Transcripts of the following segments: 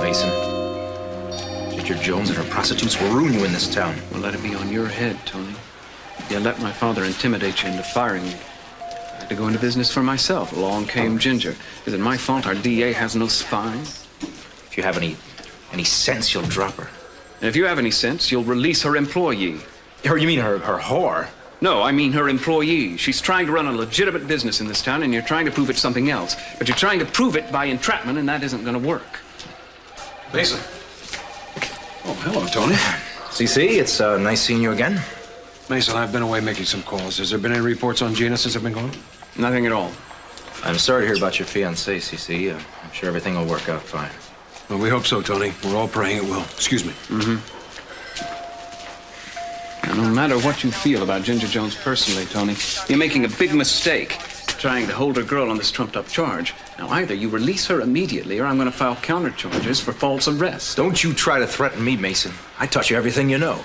Mason. Ginger Jones and her prostitutes will ruin you in this town. Well, let it be on your head, Tony. You let my father intimidate you into firing me. I had to go into business for myself. Along came Ginger. Is it my fault our DA has no spine? If you have any sense, you'll drop her. And if you have any sense, you'll release her employee. You mean her whore? No, I mean her employee. She's trying to run a legitimate business in this town, and you're trying to prove it's something else. But you're trying to prove it by entrapment, and that isn't going to work. Mason. Oh, hello, Tony. CC, it's nice seeing you again. Mason, I've been away making some calls. Has there been any reports on Gina since I've been gone? Nothing at all. I'm sorry to hear about your fiancée, CC. I'm sure everything will work out fine. Well, we hope so, Tony. We're all praying it will. Excuse me. Now, no matter what you feel about Ginger Jones personally, Tony, you're making a big mistake trying to hold a girl on this trumped-up charge. Now, either you release her immediately, or I'm going to file counter-charges for false arrest. Don't you try to threaten me, Mason. I taught you everything you know.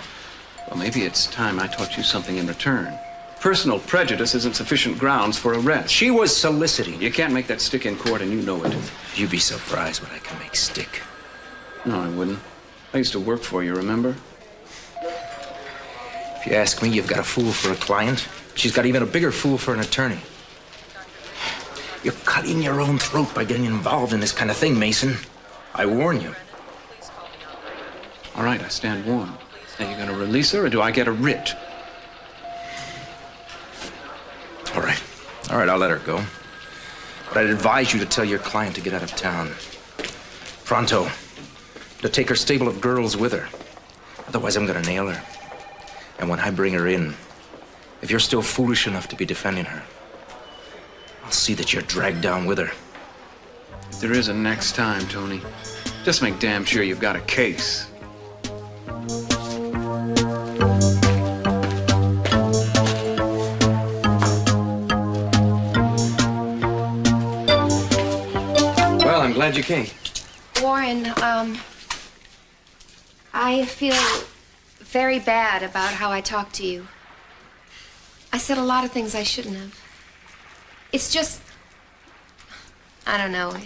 Well, maybe it's time I taught you something in return. Personal prejudice isn't sufficient grounds for arrest. She was soliciting. You can't make that stick in court, and you know it. You'd be surprised what I can make stick. No, I wouldn't. I used to work for you, remember? If you ask me, you've got a fool for a client. She's got even a bigger fool for an attorney. You're cutting your own throat by getting involved in this kind of thing, Mason. I warn you. All right, I stand warned. Are you going to release her, or do I get a writ? All right, I'll let her go. But I'd advise you to tell your client to get out of town. Pronto. To take her stable of girls with her. Otherwise, I'm gonna nail her. And when I bring her in, if you're still foolish enough to be defending her, I'll see that you're dragged down with her. There is a next time, Tony. Just make damn sure you've got a case. Well, I'm glad you came. Warren, I feel very bad about how I talked to you. I said a lot of things I shouldn't have. It's just, I don't know.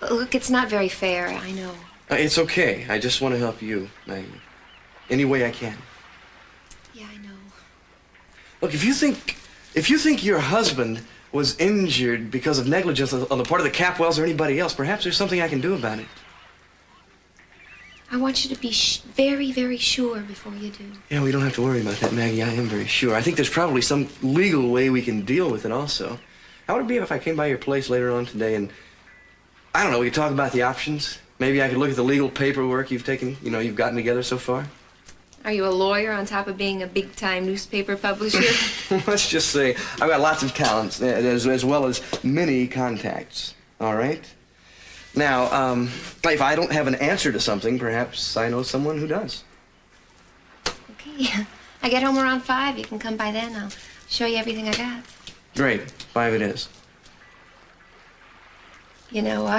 Look, it's not very fair, I know. It's okay. I just want to help you, Maggie. Any way I can. Yeah, I know. Look, if you think your husband was injured because of negligence on the part of the Capwells or anybody else, perhaps there's something I can do about it. I want you to be very, very sure before you do. Yeah, we don't have to worry about that, Maggie. I am very sure. I think there's probably some legal way we can deal with it also. How would it be if I came by your place later on today and, I don't know, we could talk about the options? Maybe I could look at the legal paperwork you've gotten together so far? Are you a lawyer on top of being a big-time newspaper publisher? Let's just say I've got lots of talents, as well as many contacts, all right? Now, if I don't have an answer to something, perhaps I know someone who does. Okay. I get home around 5. You can come by then. I'll show you everything I got. Great. 5 it is. You know,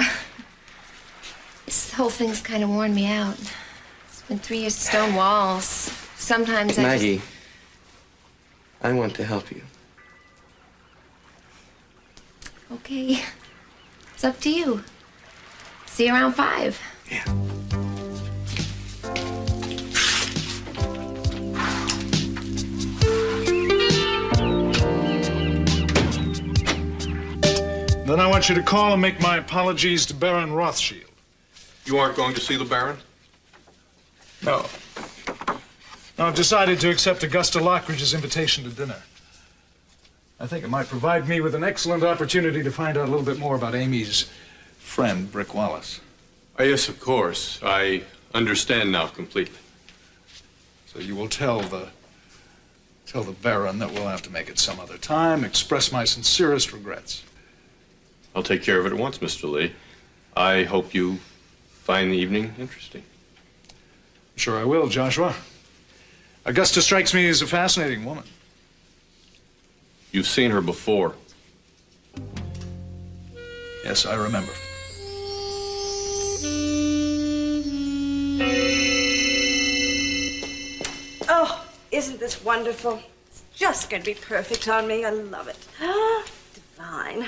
this whole thing's kind of worn me out. It's been 3 years of stone walls. Sometimes Maggie, I want to help you. Okay. It's up to you. See you around 5. Yeah. Then I want you to call and make my apologies to Baron Rothschild. You aren't going to see the Baron? No. I've decided to accept Augusta Lockridge's invitation to dinner. I think it might provide me with an excellent opportunity to find out a little bit more about Amy's friend, Brick Wallace. Yes, of course. I understand now completely. So you will tell the Baron that we'll have to make it some other time, express my sincerest regrets. I'll take care of it at once, Mr. Lee. I hope you find the evening interesting. Sure I will, Joshua. Augusta strikes me as a fascinating woman. You've seen her before. Yes, I remember. Oh, isn't this wonderful? It's just going to be perfect on me. I love it. Ah, divine.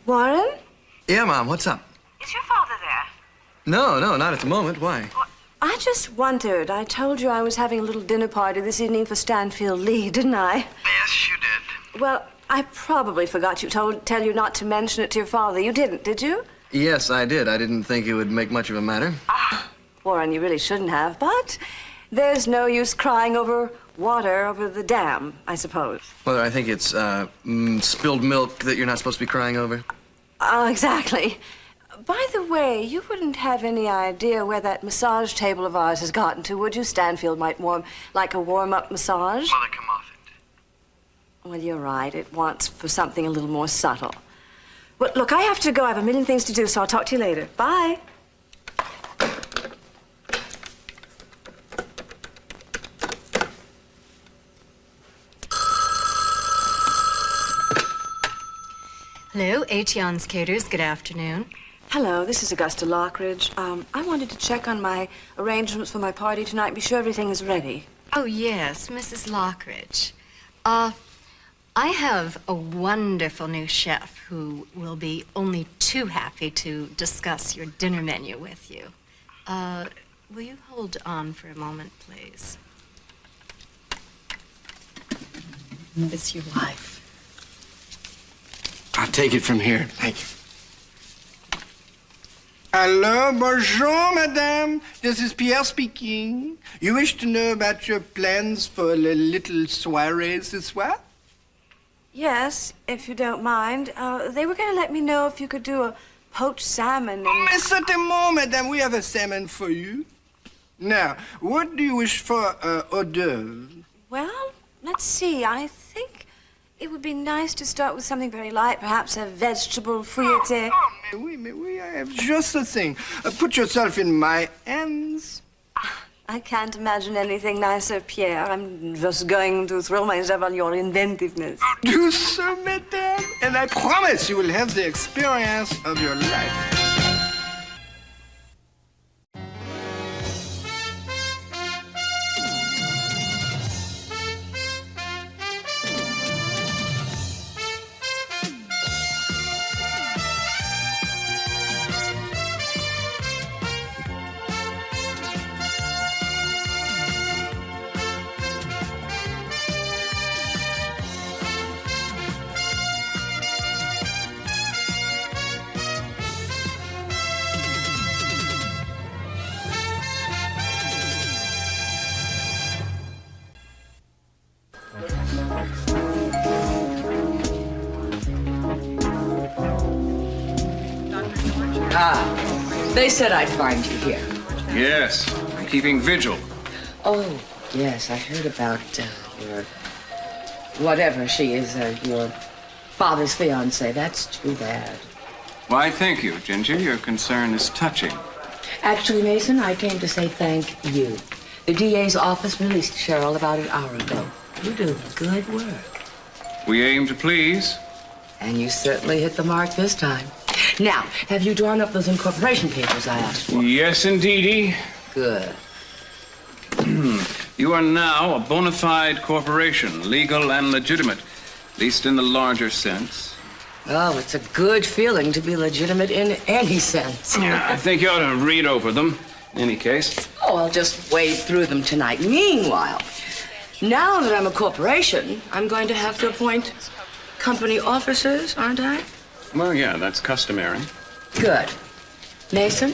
Warren? Yeah, Mom, what's up? Is your father there? No, not at the moment. Why? I just wondered. I told you I was having a little dinner party this evening for Stanfield Lee, didn't I? Yes, you did. Well, I probably forgot tell you not to mention it to your father. You didn't, did you? Yes, I did. I didn't think it would make much of a matter. Warren, you really shouldn't have, but there's no use crying over water over the dam, I suppose. Well, I think it's spilled milk that you're not supposed to be crying over. Exactly. By the way, you wouldn't have any idea where that massage table of ours has gotten to, would you? Stanfield might like a warm-up massage. Mother, come off it. Well, you're right. It wants for something a little more subtle. Well, look, I have to go. I have a million things to do, so I'll talk to you later. Bye. Hello, Acheon's Caters. Good afternoon. Hello, this is Augusta Lockridge. I wanted to check on my arrangements for my party tonight, be sure everything is ready. Oh, yes, Mrs. Lockridge. I have a wonderful new chef who will be only too happy to discuss your dinner menu with you. Will you hold on for a moment, please? It's your wife. I'll take it from here. Thank you. Hello, bonjour, madame. This is Pierre speaking. You wish to know about your plans for a little soiree ce soir? Yes, if you don't mind. They were going to let me know if you could do a poached salmon and... Mais certainement, madame, we have a salmon for you. Now, what do you wish for hors d'oeuvre? Well, let's see. I think it would be nice to start with something very light, perhaps a vegetable fouilleté. Mais oui, I have just the thing. Put yourself in my hands. I can't imagine anything nicer, Pierre. I'm just going to throw myself on your inventiveness. Do so, madame, and I promise you will have the experience of your life. They said I'd find you here. Yes, I'm keeping vigil. Oh, yes, I heard about your... whatever she is, your father's fiancée. That's too bad. Why, thank you, Ginger. Your concern is touching. Actually, Mason, I came to say thank you. The DA's office released Cheryl about an hour ago. You do good work. We aim to please. And you certainly hit the mark this time. Now, have you drawn up those incorporation papers I asked for? Yes, indeedy. Good. You are now a bona fide corporation, legal and legitimate, at least in the larger sense. Oh, it's a good feeling to be legitimate in any sense. Yeah, I think you ought to read over them, in any case. Oh, I'll just wade through them tonight. Meanwhile, now that I'm a corporation, I'm going to have to appoint company officers, aren't I? Well, yeah, that's customary. Good. Mason,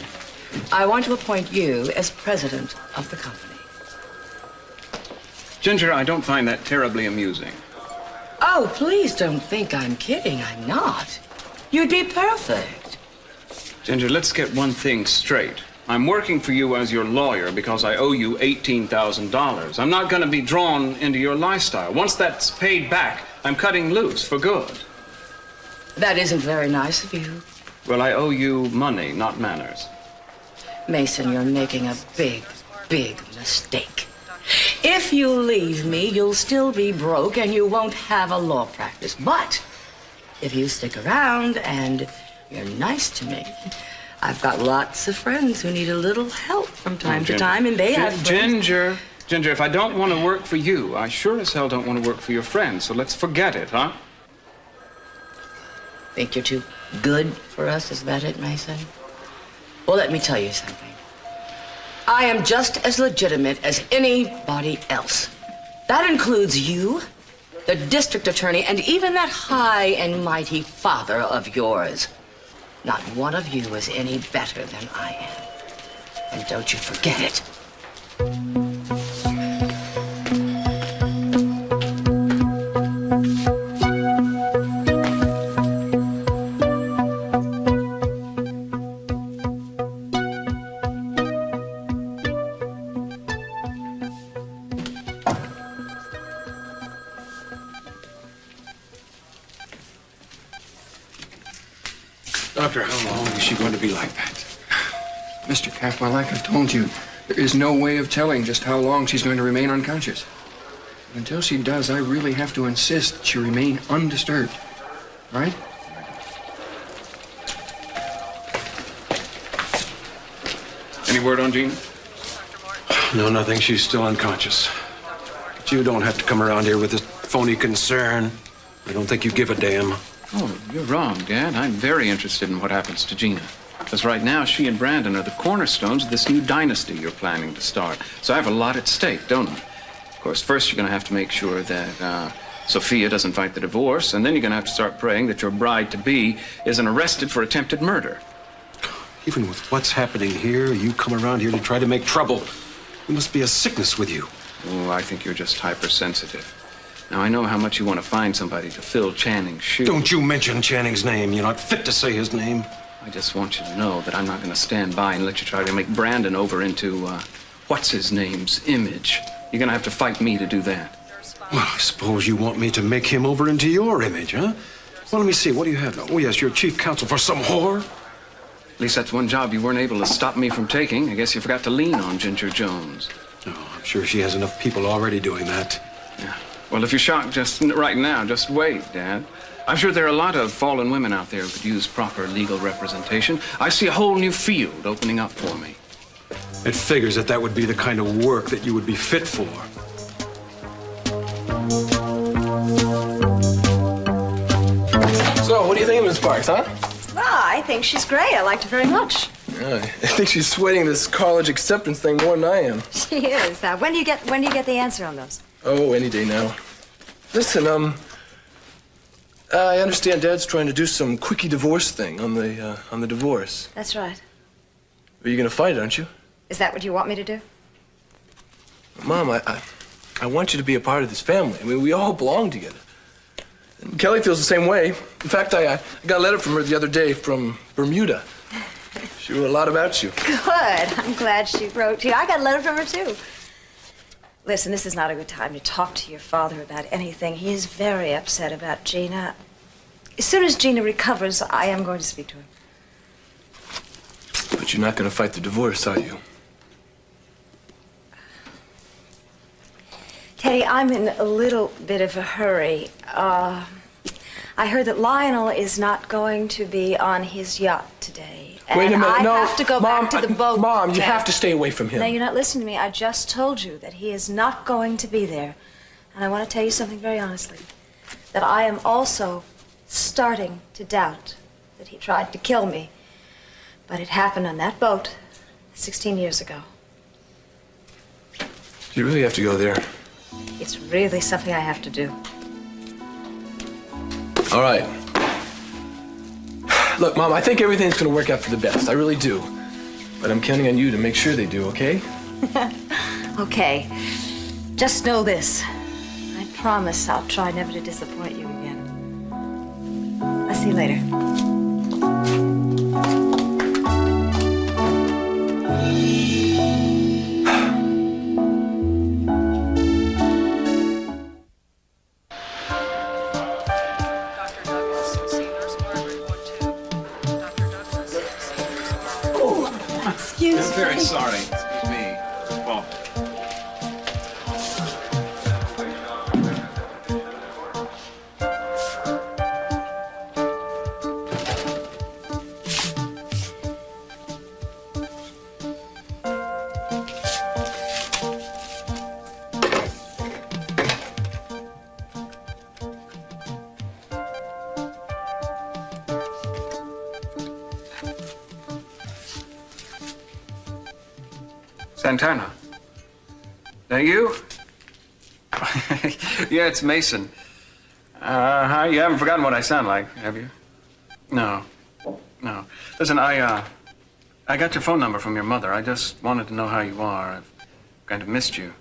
I want to appoint you as president of the company. Ginger, I don't find that terribly amusing. Oh, please don't think I'm kidding. I'm not. You'd be perfect. Ginger, let's get one thing straight. I'm working for you as your lawyer because I owe you $18,000. I'm not going to be drawn into your lifestyle. Once that's paid back, I'm cutting loose for good. That isn't very nice of you. Well, I owe you money, not manners. Mason, you're making a big, big mistake. If you leave me, you'll still be broke and you won't have a law practice. But if you stick around and you're nice to me, I've got lots of friends who need a little help from time to time, and they have friends. Ginger, if I don't want to work for you, I sure as hell don't want to work for your friends, so let's forget it, huh? Think you're too good for us? Is that it, Mason? Well, let me tell you something. I am just as legitimate as anybody else. That includes you, the district attorney, and even that high and mighty father of yours. Not one of you is any better than I am. And don't you forget it. Doctor, how long is she going to be like that? Mr. Capwell, like I told you, there is no way of telling just how long she's going to remain unconscious. Until she does, I really have to insist that she remain undisturbed. All right? Any word on Gina? No, nothing. She's still unconscious. But you don't have to come around here with this phony concern. I don't think you give a damn. Oh, you're wrong, Dad. I'm very interested in what happens to Gina. Because right now, she and Brandon are the cornerstones of this new dynasty you're planning to start. So I have a lot at stake, don't I? Of course, first you're going to have to make sure that Sophia doesn't fight the divorce, and then you're going to have to start praying that your bride-to-be isn't arrested for attempted murder. Even with what's happening here, you come around here to try to make trouble. There must be a sickness with you. Oh, I think you're just hypersensitive. Now, I know how much you want to find somebody to fill Channing's shoes. Don't you mention Channing's name. You're not fit to say his name. I just want you to know that I'm not going to stand by and let you try to make Brandon over into, what's-his-name's image. You're going to have to fight me to do that. Well, I suppose you want me to make him over into your image, huh? Well, let me see. What do you have now? Oh, yes, you're chief counsel for some whore. At least that's one job you weren't able to stop me from taking. I guess you forgot to lean on Ginger Jones. Oh, I'm sure she has enough people already doing that. Yeah. Well, if you're shocked just right now, just wait, Dad. I'm sure there are a lot of fallen women out there who could use proper legal representation. I see a whole new field opening up for me. It figures that that would be the kind of work that you would be fit for. So, what do you think of Miss Sparks, huh? Well, I think she's great. I liked her very much. I think she's sweating this college acceptance thing more than I am. She is. When do you get the answer on those? Oh, any day now. Listen, I understand Dad's trying to do some quickie divorce thing on the divorce. That's right. But you're gonna fight it, aren't you? Is that what you want me to do? Mom, I want you to be a part of this family. I mean, we all belong together. And Kelly feels the same way. In fact, I got a letter from her the other day from Bermuda. She wrote a lot about you. Good. I'm glad she wrote you. I got a letter from her, too. Listen, this is not a good time to talk to your father about anything. He is very upset about Gina. As soon as Gina recovers, I am going to speak to him. But you're not going to fight the divorce, are you? Teddy, I'm in a little bit of a hurry. I heard that Lionel is not going to be on his yacht today. Wait a minute, I no. have to go Mom, back to the boat. Mom, you have to stay away from him. No, you're not listening to me. I just told you that he is not going to be there. And I want to tell you something very honestly. That I am also starting to doubt that he tried to kill me. But it happened on that boat 16 years ago. Do you really have to go there? It's really something I have to do. All right. Look, Mom, I think everything's going to work out for the best. I really do. But I'm counting on you to make sure they do, okay? Okay. Just know this. I promise I'll try never to disappoint you again. I'll see you later. I'm very sorry. Excuse me. Paul. Santana. That you? Yeah, it's Mason. Hi, you haven't forgotten what I sound like, have you? No. No. Listen, I got your phone number from your mother. I just wanted to know how you are. I've kind of missed you.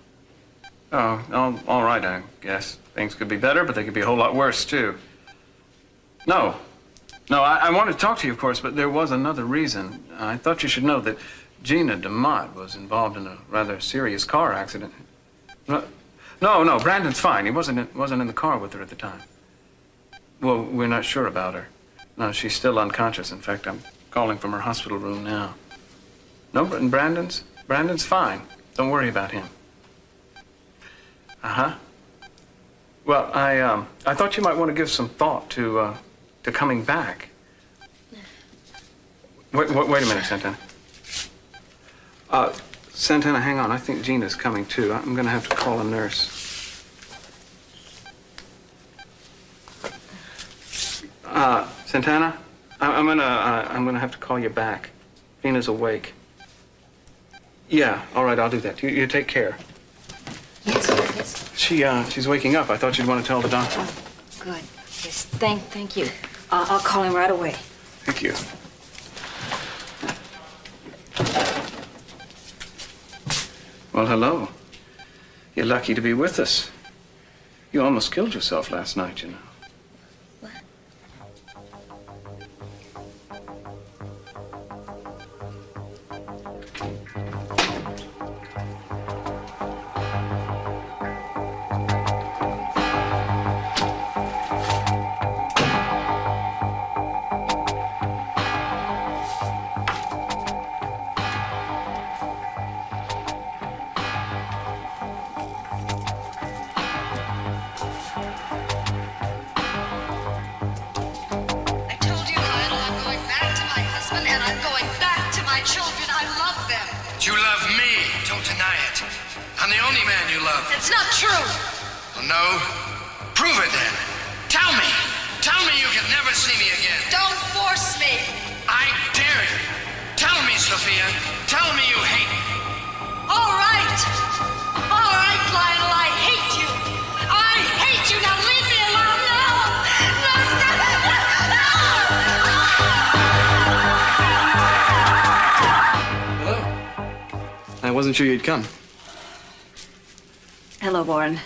Oh, all right, I guess. Things could be better, but they could be a whole lot worse, too. No, I wanted to talk to you, of course, but there was another reason. I thought you should know that Gina DeMott was involved in a rather serious car accident. No, Brandon's fine. He wasn't in the car with her at the time. Well, we're not sure about her. No, she's still unconscious. In fact, I'm calling from her hospital room now. No, Brandon's fine. Don't worry about him. Uh-huh. Well, I thought you might want to give some thought to coming back. Wait a minute, Santana. Santana, hang on. I think Gina's coming, too. I'm going to have to call a nurse. Santana, I'm gonna have to call you back. Gina's awake. Yeah, all right, I'll do that. You take care. Yes. She's waking up. I thought you'd want to tell the doctor. Oh, good. Yes, thank you. I'll call him right away. Thank you. Well, hello. You're lucky to be with us. You almost killed yourself last night, you know. You love me. Don't deny it. I'm the only man you love. It's not true. Well, no. Prove it then. Tell me. Tell me you can never see me again. Don't force me. I dare you. Tell me, Sophia. Tell me you hate me. All right. All right, Lionel, I hate you. I hate you. Now leave me alone. No. No, stop it. I wasn't sure you'd come. Hello, Warren.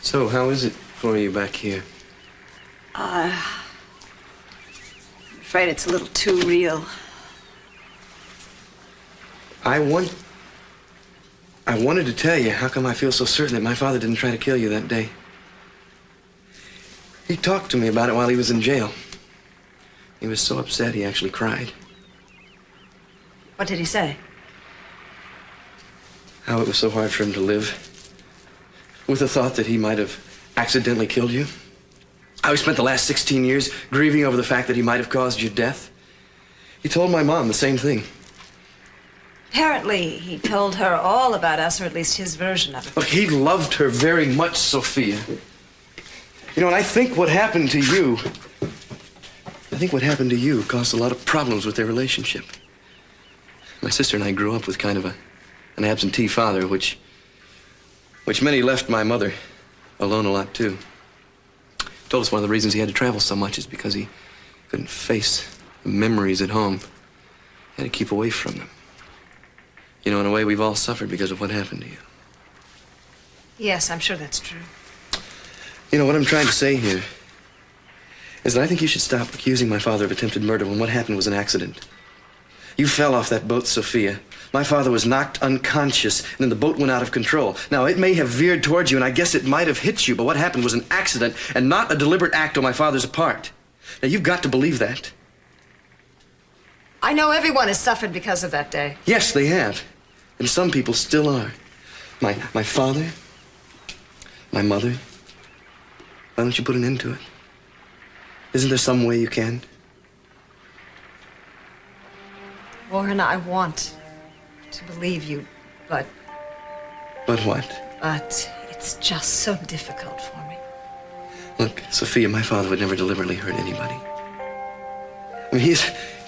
So, how is it for you back here? I'm afraid it's a little too real. I wanted to tell you how come I feel so certain that my father didn't try to kill you that day. He talked to me about it while he was in jail. He was so upset he actually cried. What did he say? How it was so hard for him to live with the thought that he might have accidentally killed you. How he spent the last 16 years grieving over the fact that he might have caused your death. He told my mom the same thing. Apparently, he told her all about us, or at least his version of it. Look, he loved her very much, Sophia. You know, and I think what happened to you caused a lot of problems with their relationship. My sister and I grew up with kind of an absentee father, which meant he left my mother alone a lot, too. He told us one of the reasons he had to travel so much is because he couldn't face the memories at home. He had to keep away from them. You know, in a way, we've all suffered because of what happened to you. Yes, I'm sure that's true. You know, what I'm trying to say here is that I think you should stop accusing my father of attempted murder when what happened was an accident. You fell off that boat, Sophia. My father was knocked unconscious, and then the boat went out of control. Now, it may have veered towards you, and I guess it might have hit you, but what happened was an accident and not a deliberate act on my father's part. Now, you've got to believe that. I know everyone has suffered because of that day. Yes, they have. And some people still are. My father, my mother. Why don't you put an end to it? Isn't there some way you can? Warren, I want to believe you, but But what? it's just so difficult for me. Look, Sophia, my father would never deliberately hurt anybody. I mean,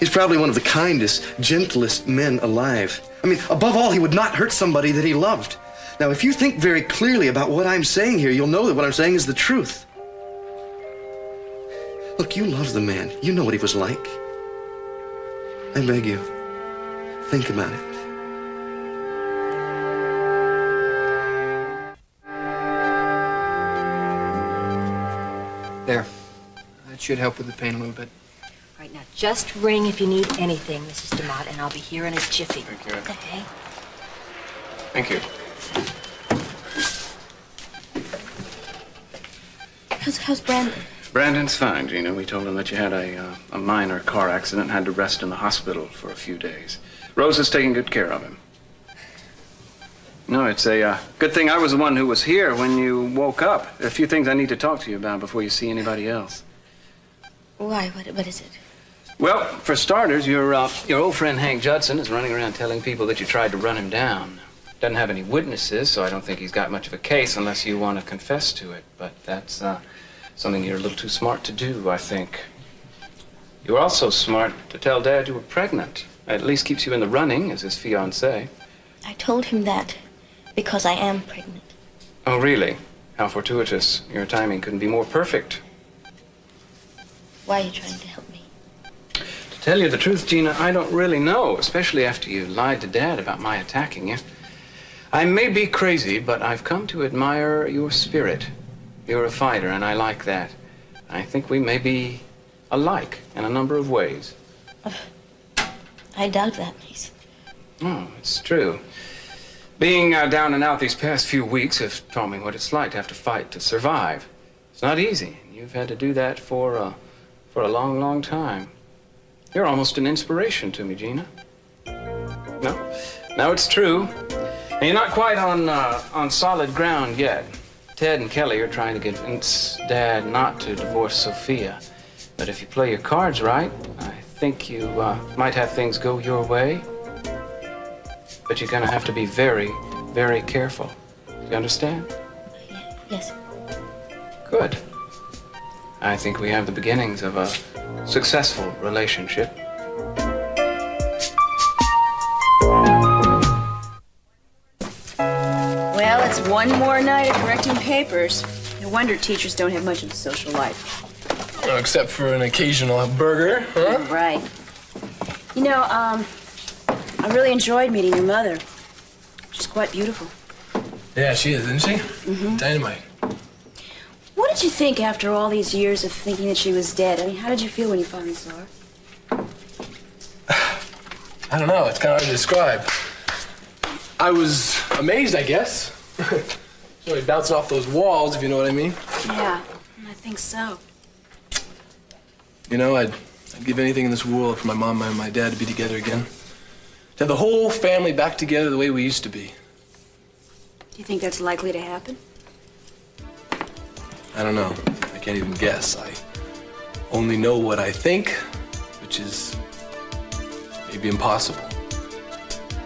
he's probably one of the kindest, gentlest men alive. I mean, above all, he would not hurt somebody that he loved. Now, if you think very clearly about what I'm saying here, you'll know that what I'm saying is the truth. Look, you love the man. You know what he was like. I beg you, think about it. There. That should help with the pain a little bit. All right, now just ring if you need anything, Mrs. DeMott, and I'll be here in a jiffy. Thank you. Okay. Thank you. How's Brandon? Brandon's fine, Gina. We told him that you had a minor car accident and had to rest in the hospital for a few days. Rose is taking good care of him. No, it's a good thing I was the one who was here when you woke up. There are a few things I need to talk to you about before you see anybody else. Why? What is it? Well, for starters, your old friend Hank Judson is running around telling people that you tried to run him down. Doesn't have any witnesses, so I don't think he's got much of a case unless you want to confess to it. But that's something you're a little too smart to do, I think. You're also smart to tell Dad you were pregnant. At least keeps you in the running as his fiancée. I told him that because I am pregnant. Oh, really? How fortuitous. Your timing couldn't be more perfect. Why are you trying to help me? To tell you the truth, Gina, I don't really know, especially after you lied to Dad about my attacking you. I may be crazy, but I've come to admire your spirit. You're a fighter, and I like that. I think we may be alike in a number of ways. I doubt that, Mason. Oh, it's true. Being down and out these past few weeks have taught me what it's like to have to fight to survive. It's not easy. You've had to do that for a long, long time. You're almost an inspiration to me, Gina. No, it's true. And you're not quite on solid ground yet. Ted and Kelly are trying to convince Dad not to divorce Sophia. But if you play your cards right, I think you might have things go your way. But you're going to have to be very, very careful. You understand? Yes. Good. I think we have the beginnings of a successful relationship. Well, it's one more night of correcting papers. No wonder teachers don't have much of a social life. Except for an occasional burger, huh? Right. You know, I really enjoyed meeting your mother. She's quite beautiful. Yeah, she is, isn't she? Mm-hmm. Dynamite. What did you think after all these years of thinking that she was dead? I mean, how did you feel when you finally saw her? I don't know, it's kind of hard to describe. I was amazed, I guess. Really bouncing off those walls, if you know what I mean. Yeah, I think so. You know, I'd give anything in this world for my mom and my dad to be together again. To have the whole family back together the way we used to be. Do you think that's likely to happen? I don't know. I can't even guess. I only know what I think, which is maybe impossible.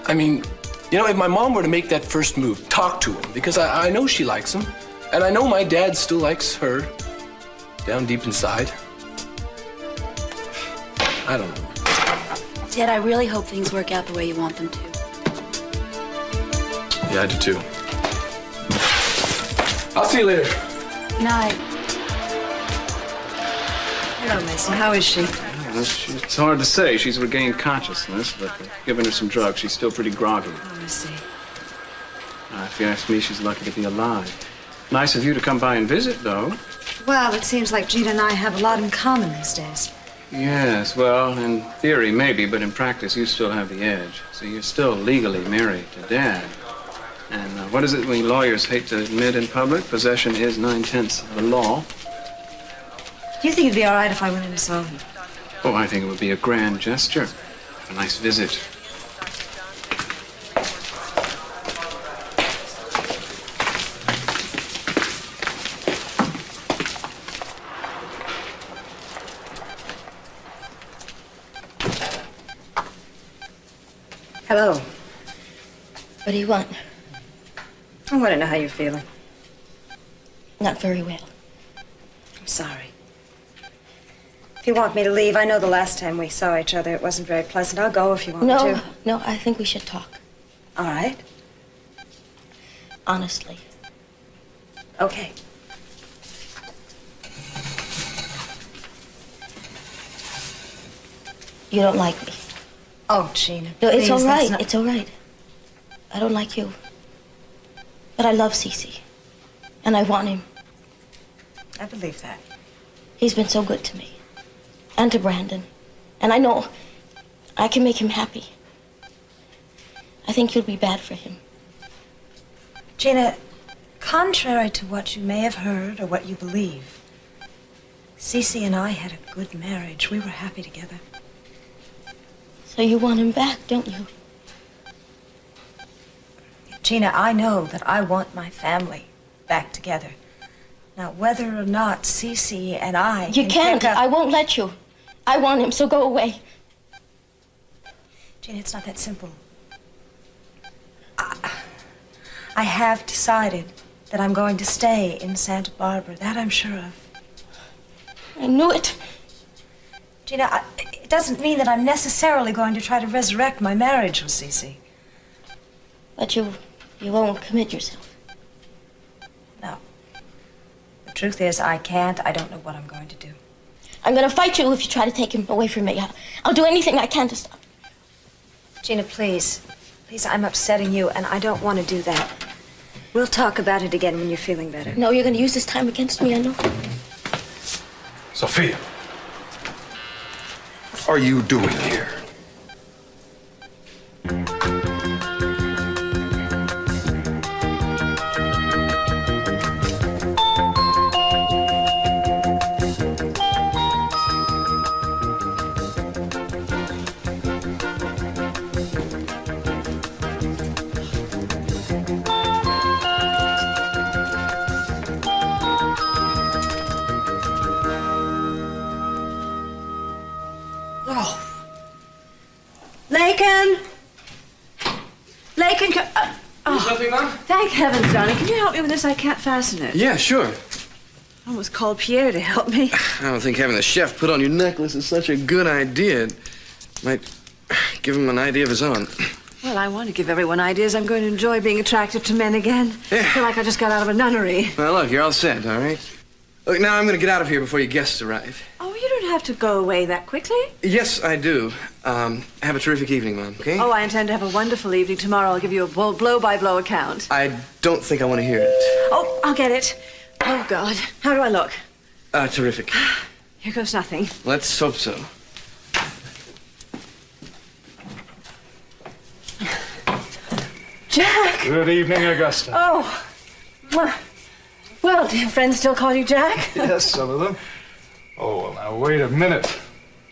I mean, you know, if my mom were to make that first move, talk to him, because I know she likes him, and I know my dad still likes her, down deep inside. I don't know. Ted, I really hope things work out the way you want them to. Yeah, I do too. I'll see you later. Good night. Hello, Mason. How is she? It's hard to say. She's regained consciousness, but given her some drugs, she's still pretty groggy. Oh, I see. If you ask me, she's lucky to be alive. Nice of you to come by and visit, though. Well, it seems like Gina and I have a lot in common these days. Yes, well, in theory, maybe, but in practice, you still have the edge. So you're still legally married to Dad. And what is it we lawyers hate to admit in public? Possession is 9/10 of the law. Do you think it'd be all right if I went in and saw him? Oh, I think it would be a grand gesture. A nice visit. Hello. What do you want? I want to know how you're feeling. Not very well. I'm sorry. If you want me to leave, I know the last time we saw each other it wasn't very pleasant. I'll go if you want me No, to. no, I think we should talk. All right. Honestly. Okay. You don't like me. Oh, Gina, No, it's please, all that's right. not- It's all right. I don't like you. But I love Cece. And I want him. I believe that. He's been so good to me. And to Brandon. And I know I can make him happy. I think you'll be bad for him. Gina, contrary to what you may have heard or what you believe, Cece and I had a good marriage. We were happy together. So you want him back, don't you? Gina, I know that I want my family back together. Now, whether or not Cece and I You can can't. pick up- I won't let you. I want him, so go away. Gina, it's not that simple. I have decided that I'm going to stay in Santa Barbara. That I'm sure of. I knew it. Gina, it doesn't mean that I'm necessarily going to try to resurrect my marriage with Cece. But you won't commit yourself. No. The truth is, I can't. I don't know what I'm going to do. I'm gonna fight you if you try to take him away from me. I'll do anything I can to stop. Gina, please. Please, I'm upsetting you, and I don't want to do that. We'll talk about it again when you're feeling better. No, you're gonna use this time against me, I know. Sophia, what are you doing here? Oh. Lakin! Lakin, Something, Mom? Thank heavens, darling. Can you help me with this? I can't fasten it. Yeah, sure. I almost called Pierre to help me. I don't think having the chef put on your necklace is such a good idea. It might give him an idea of his own. Well, I want to give everyone ideas. I'm going to enjoy being attractive to men again. Yeah. I feel like I just got out of a nunnery. Well, look, you're all set, all right? Look, now I'm gonna get out of here before your guests arrive. Oh, you don't have to go away that quickly. Yes, I do. Have a terrific evening, Mom, okay? Oh, I intend to have a wonderful evening tomorrow. I'll give you a blow-by-blow account. I don't think I want to hear it. Oh, I'll get it. Oh, God. How do I look? Terrific. Here goes nothing. Let's hope so. Jack! Good evening, Augusta. Oh. Well, do your friends still call you Jack? Yes, some of them. Oh, well, now, wait a minute.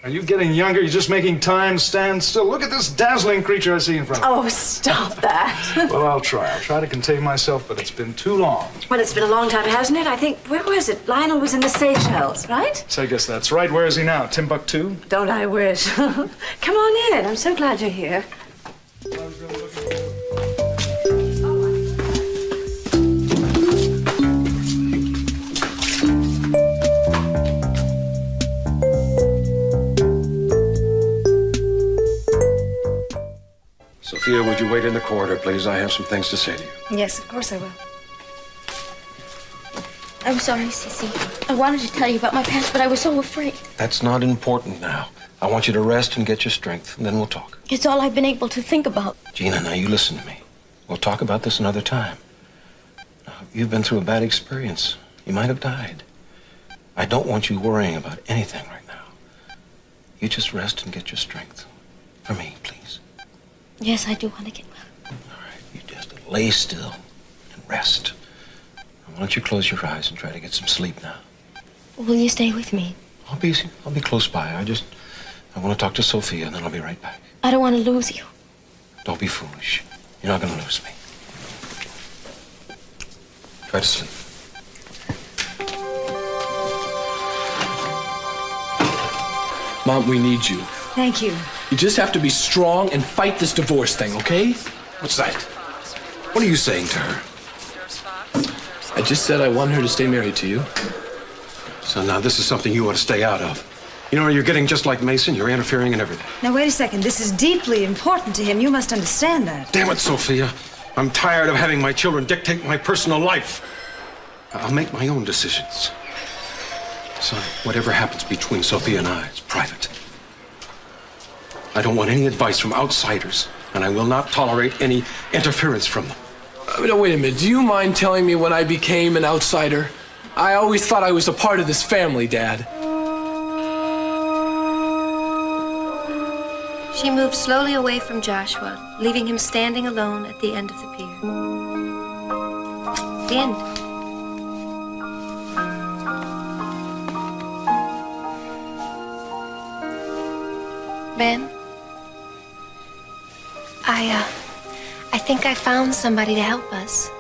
Are you getting younger? You're just making time stand still. Look at this dazzling creature I see in front of me. Oh, stop that. Well, I'll try. I'll try to contain myself, but it's been too long. Well, it's been a long time, hasn't it? I think, where was it? Lionel was in the Seychelles, right? So I guess that's right. Where is he now? Timbuktu? Don't I wish? Come on in. I'm so glad you're here. Sophia, would you wait in the corridor, please? I have some things to say to you. Yes, of course I will. I'm sorry, Cece. I wanted to tell you about my past, but I was so afraid. That's not important now. I want you to rest and get your strength, and then we'll talk. It's all I've been able to think about. Gina, now you listen to me. We'll talk about this another time. Now, you've been through a bad experience. You might have died. I don't want you worrying about anything right now. You just rest and get your strength. For me, please. Yes, I do want to get well. You just lay still and rest. Now, why don't you close your eyes and try to get some sleep now? Will you stay with me? I'll be close by. I want to talk to Sophia, and then I'll be right back. I don't want to lose you. Don't be foolish. You're not going to lose me. Try to sleep. Mom, we need you. Thank you. You just have to be strong and fight this divorce thing, okay? What's that? What are you saying to her? I just said I want her to stay married to you. So now this is something you want to stay out of. You know, you're getting just like Mason. You're interfering in everything. Now, wait a second. This is deeply important to him. You must understand that. Damn it, Sophia. I'm tired of having my children dictate my personal life. I'll make my own decisions. Son, whatever happens between Sophia and I is private. I don't want any advice from outsiders, and I will not tolerate any interference from them. No, wait a minute. Do you mind telling me when I became an outsider? I always thought I was a part of this family, Dad. She moved slowly away from Joshua, leaving him standing alone at the end of the pier. The end. Ben, I think I found somebody to help us.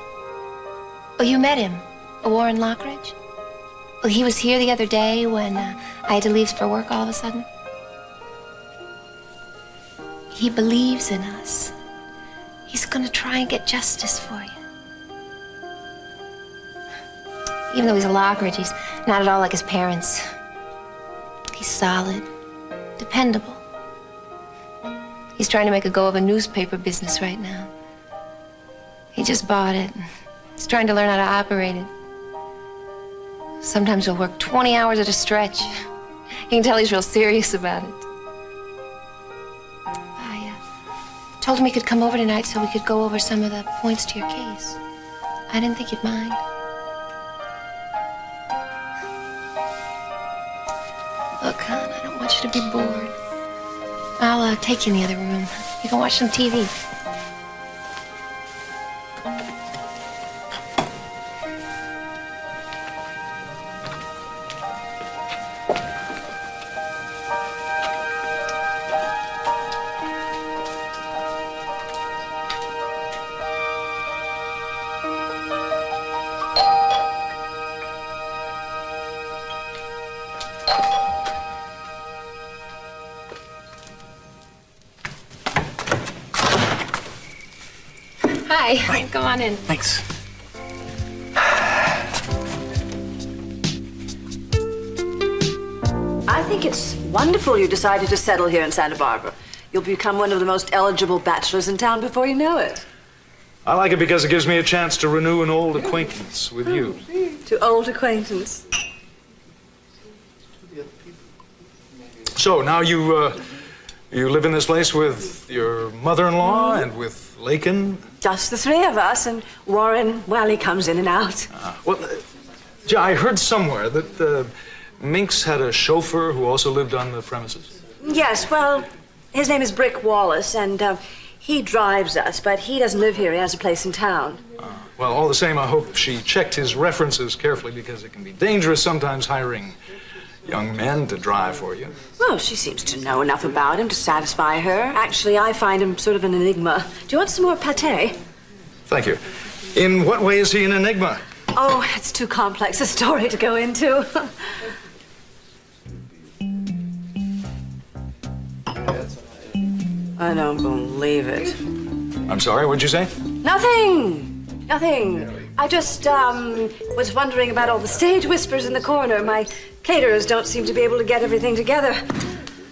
Oh, you met him, Warren Lockridge? Well, he was here the other day when I had to leave for work all of a sudden. He believes in us. He's gonna try and get justice for you. Even though he's a Lockridge, he's not at all like his parents. He's solid, dependable. He's trying to make a go of a newspaper business right now. He just bought it. He's trying to learn how to operate it. Sometimes he'll work 20 hours at a stretch. You can tell he's real serious about it. I told him he could come over tonight so we could go over some of the points to your case. I didn't think you'd mind. Look, hon, I don't want you to be bored. I'll take you in the other room. You can watch some TV. Hi. Come on in. Thanks. I think it's wonderful you decided to settle here in Santa Barbara. You'll become one of the most eligible bachelors in town before you know it. I like it because it gives me a chance to renew an old acquaintance with you. To old acquaintance. So now you live in this place with your mother-in-law and with Lakin? Just the three of us, and Warren, well, he comes in and out. I heard somewhere that Minx had a chauffeur who also lived on the premises. Yes, well, his name is Brick Wallace, and he drives us, but he doesn't live here. He has a place in town. Well, all the same, I hope she checked his references carefully because it can be dangerous sometimes hiring young men to drive for you. Well, she seems to know enough about him to satisfy her. Actually, I find him sort of an enigma. Do you want some more pâté? Thank you. In what way is he an enigma? Oh, it's too complex a story to go into. I don't believe it. I'm sorry, what'd you say? Nothing. I just, was wondering about all the stage whispers in the corner. My caterers don't seem to be able to get everything together.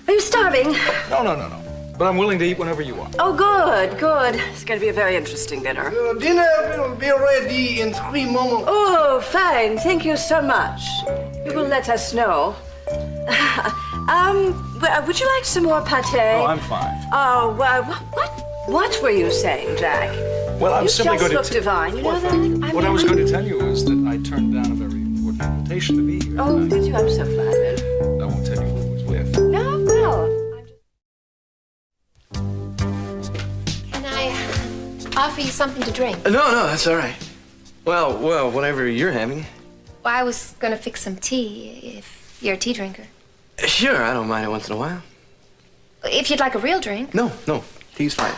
Are you starving? No. But I'm willing to eat whenever you want. Oh, good. It's going to be a very interesting dinner. Dinner will be ready in 3 moments. Oh, fine. Thank you so much. You will let us know. Would you like some more pâté? No, I'm fine. Oh, what were you saying, Jack? Well, I was simply going going to look divine. You know that? What I was going to tell you is that I turned down a very important invitation to be here. Oh, did you? I'm so flattered. I won't tell you who it was with. No, well. Can I offer you something to drink? No, that's all right. Well, whatever you're having. Well, I was gonna fix some tea, if you're a tea drinker. Sure, I don't mind it once in a while. If you'd like a real drink. No, tea's fine.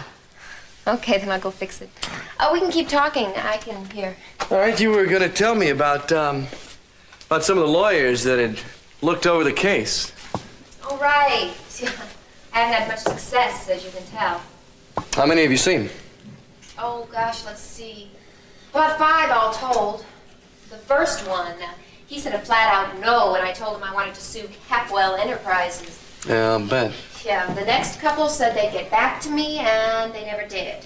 Okay, then I'll go fix it. Oh, we can keep talking. I can hear. All right, you were going to tell me about some of the lawyers that had looked over the case. Oh, right. I haven't had much success, as you can tell. How many have you seen? Oh, gosh, let's see. About 5 all told. The first one, He said a flat-out no when I told him I wanted to sue Capwell Enterprises. Yeah, I'll bet. Yeah, the next couple said they'd get back to me, and they never did.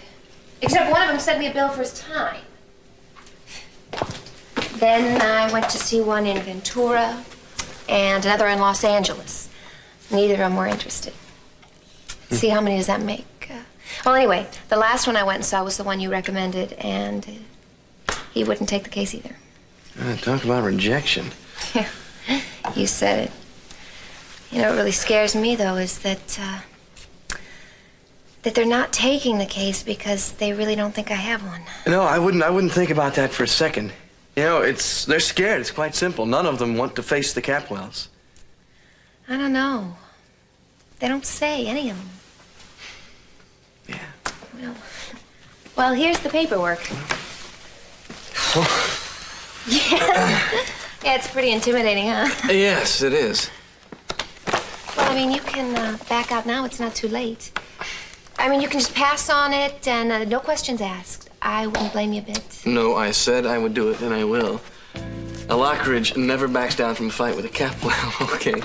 Except one of them sent me a bill for his time. Then I went to see one in Ventura and another in Los Angeles. Neither of them were interested. See, how many does that make? Well, anyway, the last one I went and saw was the one you recommended, and he wouldn't take the case either. Talk about rejection. Yeah, you said it. You know, what really scares me, though, is that they're not taking the case because they really don't think I have one. No, I wouldn't think about that for a second. You know, they're scared. It's quite simple. None of them want to face the Capwells. I don't know. They don't say, any of them. Yeah. Well, here's the paperwork. Yeah, it's pretty intimidating, huh? Yes, it is. Well, I mean, you can back out now. It's not too late. I mean, you can just pass on it and no questions asked. I wouldn't blame you a bit. No, I said I would do it, and I will. A Lockridge never backs down from a fight with a Capwell, okay?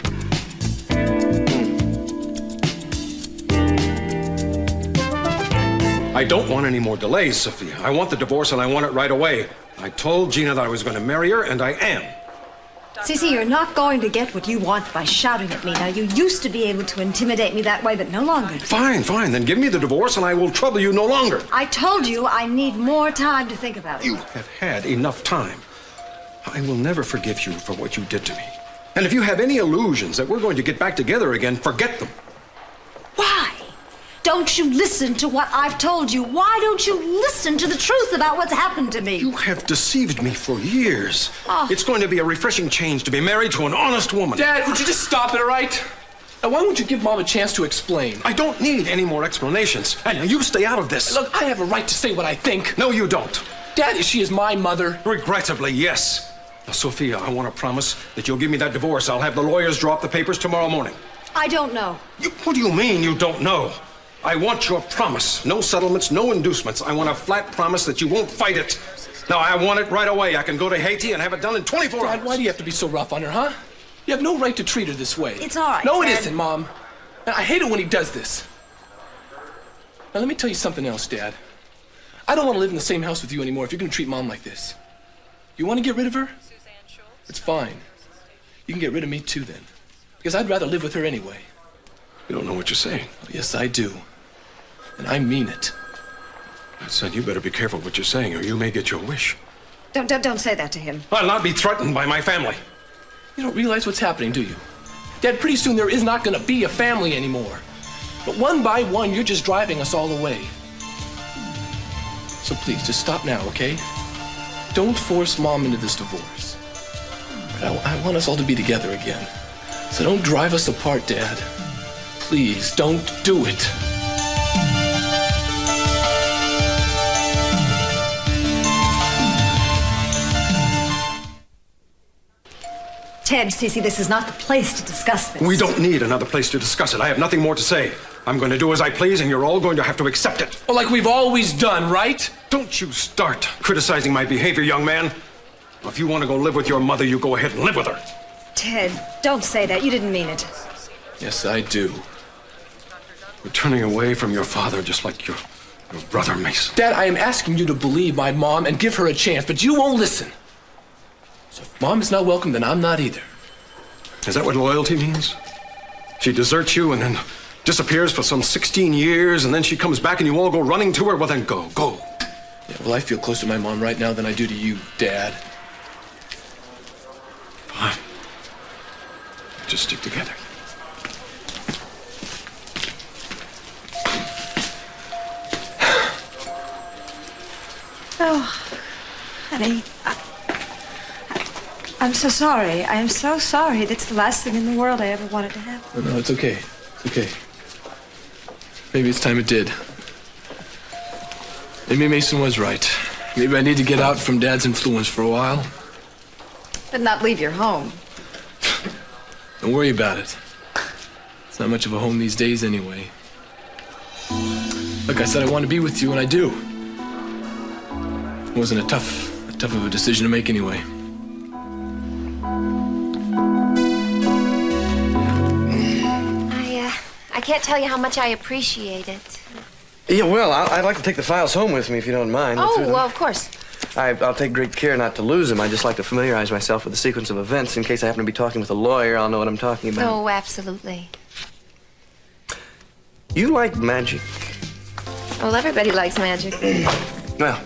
I don't want any more delays, Sophia. I want the divorce, and I want it right away. I told Gina that I was going to marry her, and I am. Cece, you're not going to get what you want by shouting at me. Now, you used to be able to intimidate me that way, but no longer. Fine, fine. Then give me the divorce, and I will trouble you no longer. I told you I need more time to think about it. You have had enough time. I will never forgive you for what you did to me. And if you have any illusions that we're going to get back together again, forget them. Why? Don't you listen to what I've told you? Why don't you listen to the truth about what's happened to me? You have deceived me for years. Oh. It's going to be a refreshing change to be married to an honest woman. Dad, would you just stop it, all right? Now, why won't you give Mom a chance to explain? I don't need any more explanations. And now you stay out of this. Look, I have a right to say what I think. No, you don't. Dad, she is my mother. Regrettably, yes. Now, Sophia, I want to promise that you'll give me that divorce. I'll have the lawyers draw up the papers tomorrow morning. I don't know. What do you mean you don't know? I want your promise. No settlements, no inducements. I want a flat promise that you won't fight it. Now, I want it right away. I can go to Haiti and have it done in 24 hours. Dad, why do you have to be so rough on her, huh? You have no right to treat her this way. It's all right, No, it Dad. isn't, Mom. I hate it when he does this. Now, let me tell you something else, Dad. I don't want to live in the same house with you anymore if you're going to treat Mom like this. You want to get rid of her? It's fine. You can get rid of me, too, then. Because I'd rather live with her anyway. You don't know what you're saying. Oh, yes, I do. And I mean it. Son, you better be careful what you're saying, or you may get your wish. Don't say that to him. I'll not be threatened by my family. You don't realize what's happening, do you? Dad, pretty soon there is not going to be a family anymore. But one by one, you're just driving us all away. So please, just stop now, okay? Don't force Mom into this divorce. I want us all to be together again. So don't drive us apart, Dad. Please, don't do it. Ted, Cece, this is not the place to discuss this. We don't need another place to discuss it. I have nothing more to say. I'm going to do as I please, and you're all going to have to accept it. Well, like we've always done, right? Don't you start criticizing my behavior, young man. If you want to go live with your mother, you go ahead and live with her. Ted, don't say that. You didn't mean it. Yes, I do. You're turning away from your father just like your brother, Mason. Dad, I am asking you to believe my mom and give her a chance, but you won't listen. So if Mom is not welcome, then I'm not either. Is that what loyalty means? She deserts you and then disappears for some 16 years, and then she comes back and you all go running to her? Well, then go. Yeah, well, I feel closer to my mom right now than I do to you, Dad. Fine. Just stick together. Oh, honey, I'm so sorry. I am so sorry. That's the last thing in the world I ever wanted to happen. No, it's okay. It's okay. Maybe it's time it did. Maybe Mason was right. Maybe I need to get out from Dad's influence for a while. But not leave your home. Don't worry about it. It's not much of a home these days anyway. Like I said, I want to be with you, and I do. It wasn't a tough of a decision to make anyway. can't tell you how much I appreciate it. Yeah, well, I'd like to take the files home with me if you don't mind. Oh, well, of course. I'll take great care not to lose them. I just like to familiarize myself with the sequence of events in case I happen to be talking with a lawyer. I'll know what I'm talking about. Oh, absolutely. You like magic? Well, everybody likes magic. Well,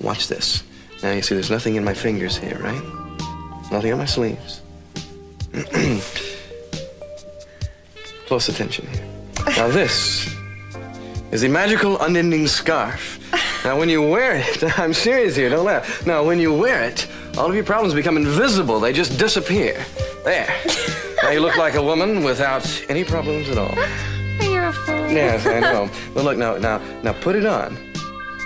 watch this. Now, you see, there's nothing in my fingers here, right? Nothing on my sleeves. Close attention here. Now, this is the magical unending scarf. Now, when you wear it, I'm serious here, don't laugh. Now, when you wear it, all of your problems become invisible. They just disappear. There. Now you look like a woman without any problems at all. You're a fool. Yes, I know. But look, now put it on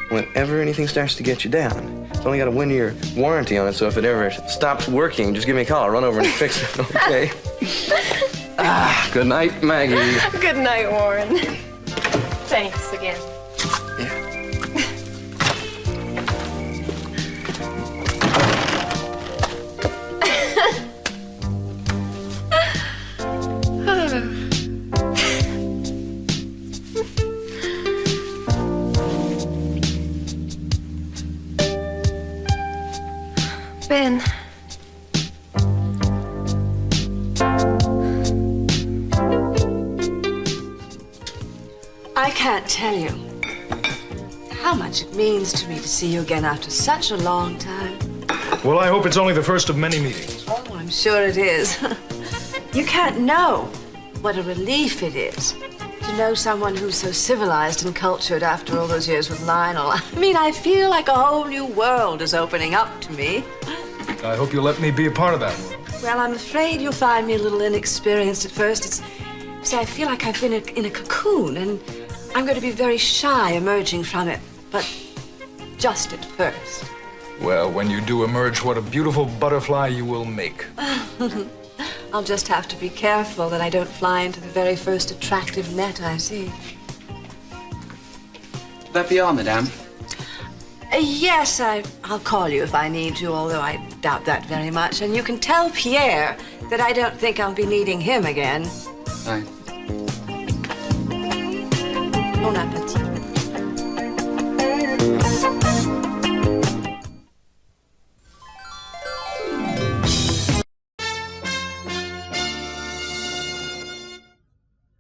whenever anything starts to get you down. It's only got a 1-year warranty on it, so if it ever stops working, just give me a call. I'll run over and fix it, okay? Good night, Maggie. Good night, Warren. Thanks again. Ben. I can't tell you how much it means to me to see you again after such a long time. Well, I hope it's only the first of many meetings. Oh, I'm sure it is. You can't know what a relief it is to know someone who's so civilized and cultured after all those years with Lionel. I mean, I feel like a whole new world is opening up to me. I hope you'll let me be a part of that world. Well, I'm afraid you'll find me a little inexperienced at first. See, I feel like I've been in a cocoon, and I'm going to be very shy emerging from it, but just at first. Well, when you do emerge, what a beautiful butterfly you will make. I'll just have to be careful that I don't fly into the very first attractive net I see. That be all, madame? Yes, I'll call you if I need you, although I doubt that very much. And you can tell Pierre that I don't think I'll be needing him again. Aye. Bon appétit.